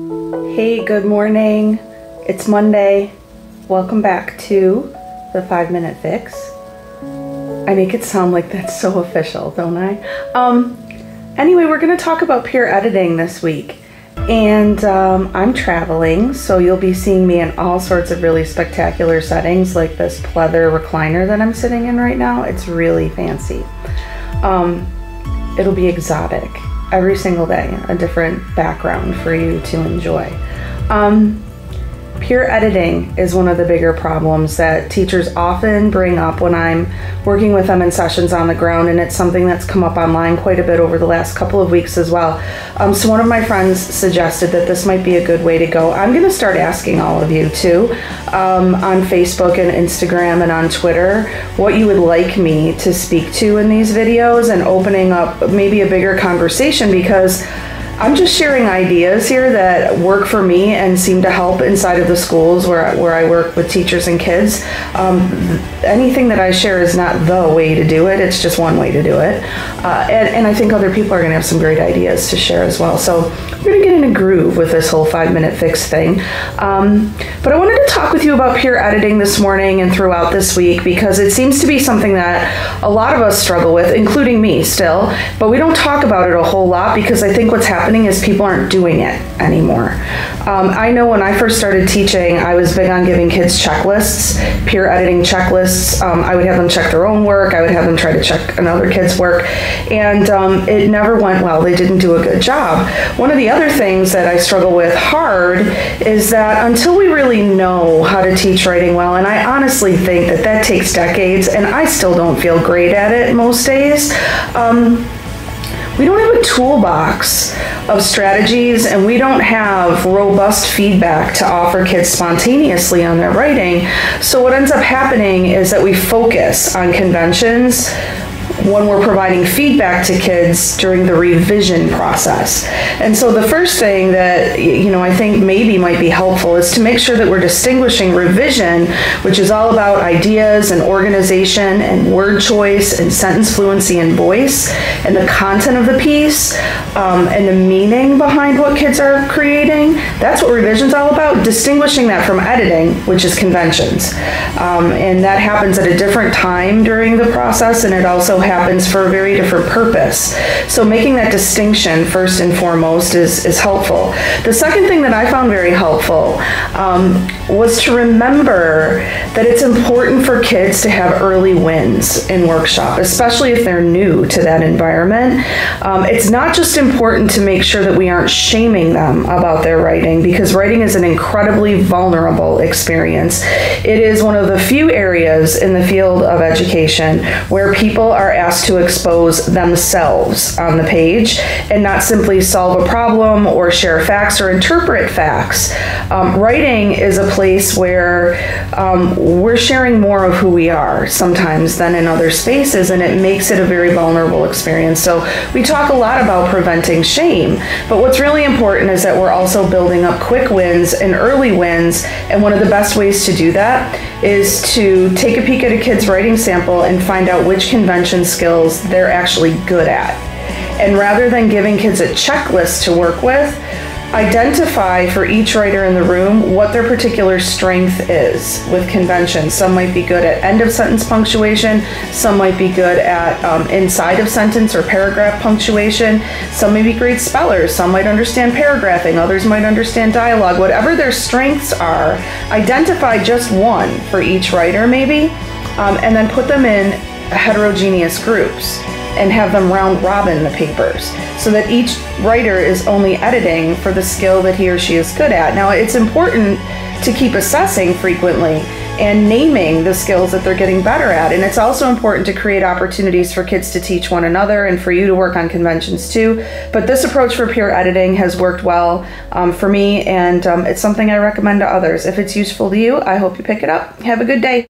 Hey, good morning. It's Monday. Welcome back to the 5-Minute Fix. I make it sound like that's so official, don't I? Anyway, we're going to talk about peer editing this week. And I'm traveling, so you'll be seeing me in all sorts of really spectacular settings, like this pleather recliner that I'm sitting in right now. It's really fancy. It'll be exotic. Every single day, a different background for you to enjoy. Peer editing is one of the bigger problems that teachers often bring up when I'm working with them in sessions on the ground, and it's something that's come up online quite a bit over the last couple of weeks as well. So one of my friends suggested that this might be a good way to go. I'm going to start asking all of you too, on Facebook and Instagram and on Twitter, what you would like me to speak to in these videos, and opening up maybe a bigger conversation, because I'm just sharing ideas here that work for me and seem to help inside of the schools where I work with teachers and kids. Anything that I share is not the way to do it, it's just one way to do it. And I think other people are going to have some great ideas to share as well. So we're going to get in a groove with this whole 5-minute fix thing. But I wanted to talk with you about peer editing this morning and throughout this week, because it seems to be something that a lot of us struggle with, including me still, but we don't talk about it a whole lot, because I think what's happening is people aren't doing it anymore. I know when I first started teaching, I was big on giving kids checklists, peer editing checklists. I would have them check their own work. I would have them try to check another kid's work. And it never went well. They didn't do a good job. One of the other things that I struggle with hard is that until we really know how to teach writing well, and I honestly think that that takes decades, and I still don't feel great at it most days, we don't have a toolbox of strategies, and we don't have robust feedback to offer kids spontaneously on their writing. So what ends up happening is that we focus on conventions when we're providing feedback to kids during the revision process. And so the first thing that I think maybe might be helpful is to make sure that we're distinguishing revision, which is all about ideas and organization and word choice and sentence fluency and voice and the content of the piece, and the meaning behind what kids are creating. That's what revision's all about, distinguishing that from editing, which is conventions. And that happens at a different time during the process, and it also happens for a very different purpose. So making that distinction first and foremost is helpful. The second thing that I found very helpful was to remember that it's important for kids to have early wins in workshop, especially if they're new to that environment. It's not just important to make sure that we aren't shaming them about their writing, because writing is an incredibly vulnerable experience. It is one of the few areas in the field of education where people are asked to expose themselves on the page and not simply solve a problem or share facts or interpret facts. Writing is a place where we're sharing more of who we are sometimes than in other spaces, and it makes it a very vulnerable experience. So we talk a lot about preventing shame, but what's really important is that we're also building up quick wins and early wins, and one of the best ways to do that is to take a peek at a kid's writing sample and find out which convention skills they're actually good at. And rather than giving kids a checklist to work with, identify for each writer in the room what their particular strength is with convention. Some might be good at end of sentence punctuation, some might be good at inside of sentence or paragraph punctuation, some may be great spellers, some might understand paragraphing, others might understand dialogue. Whatever their strengths are, identify just one for each writer maybe, and then put them in heterogeneous groups and have them round robin the papers so that each writer is only editing for the skill that he or she is good at. Now, it's important to keep assessing frequently and naming the skills that they're getting better at. And it's also important to create opportunities for kids to teach one another and for you to work on conventions too. But this approach for peer editing has worked well for me, and it's something I recommend to others. If it's useful to you, I hope you pick it up. Have a good day.